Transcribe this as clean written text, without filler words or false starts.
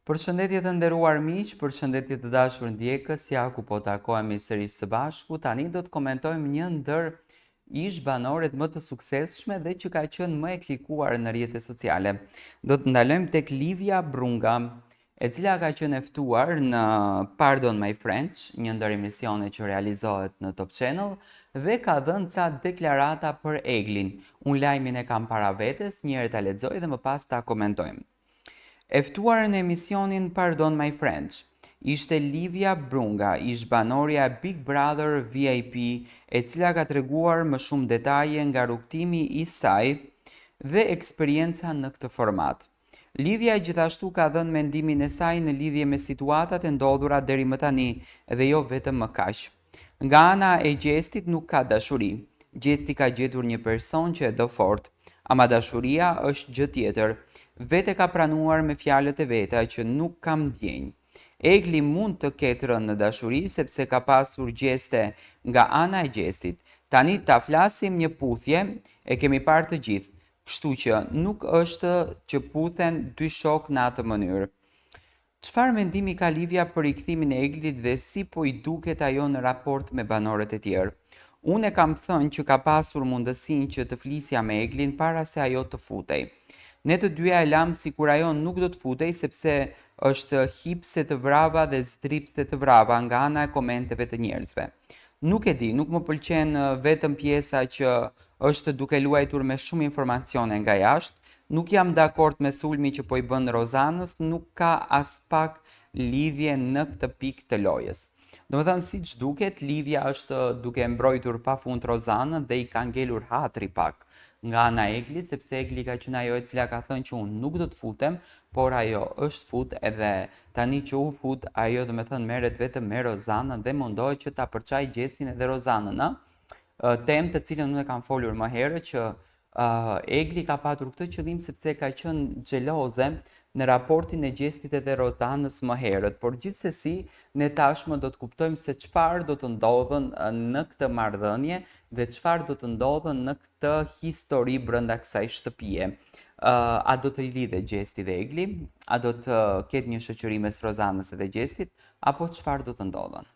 Përshëndetje të nderuar miq, përshëndetje të dashur ndjekës, ja ku po takohemi sërish së bashku. Tani do të komentojmë një ndër ish banoret më të suksesshme dhe që ka qenë më e klikuar në rrjetet sociale. Do të ndalojmë tek Livia Brunga, e cila ka qenë e ftuar në Pardon My French, një ndër emisionet që realizohet në Top Channel, dhe ka dhënë ca deklarata për Eglin. Unë lajmin e kam para vetes, njëherë ta lexoj dhe më pas ta komentojmë. E ftuar në emisionin Pardon My French ishte Livia Brunga, ish banorja Big Brother VIP, e cila ka treguar më shumë detaje nga rrugtimi i saj dhe eksperienca në këtë format. Livia gjithashtu ka dhënë mendimin e saj në lidhje me situatat e ndodhura deri më tani dhe jo vetëm më kaq. Nga ana e Gjestit nuk ka dashuri. Gjesti ka gjetur një person që e do fort, ama dashuria është gjë tjetër. Vete ka pranuar me fjalët e veta që nuk kam ndjenjë. Egli mund të ketë rënë në dashuri sepse ka pasur gjeste nga ana e Gjestit. Tani ta flasim një puthje, e kemi parë të gjithë, kështu që nuk është që puthen dy shok në atë mënyrë. Çfarë mendimi ka Livia për rikthimin e Eglit dhe si po i duket ajo në raport me banorët e tjerë? Unë e kam thënë që ka pasur mundësinë që të flisja me Eglin para se ajo të futej. Ne të dyja e lam si kur ajo nuk do të futej sepse është hipse të vrava dhe zdripse të vrava nga ana e komenteve të njerëzve. Nuk e di, nuk më pëlqen vetëm pjesa që është duke luajtur me shumë informacione nga jashtë, nuk jam dakord me sulmi që po i bën Rozanës, nuk ka as pak lidhje në këtë pikë të lojës. Domethënë siç duket, Livia është duke mbrojtur pafund Rozanën dhe i ka ngelur hatri pak nga ana e Eglit, sepse Egli ka qenë ajo e cila ka thënë që unë nuk do të futem, por ajo është fut edhe tani që u fut, ajo do me thënë merret vetëm me Rozanën dhe mundohet që ta përçaj Gjestin edhe Rozanën, temë të cilën unë e kam folur më herët që Egli ka patur këtë qëllim sepse ka qenë xheloze në raportin e Gjestit edhe Rozanës më herët, por gjithsesi ne tashmë do të kuptojmë se çfarë do të ndodhën në këtë marrëdhënie dhe çfarë do të ndodhën në këtë histori brenda kësaj shtëpie. A do të lidhet Gjesti dhe Egli? A do të ketë një shoqëri mes Rozanës edhe Gjestit? Apo çfarë do të ndodhën?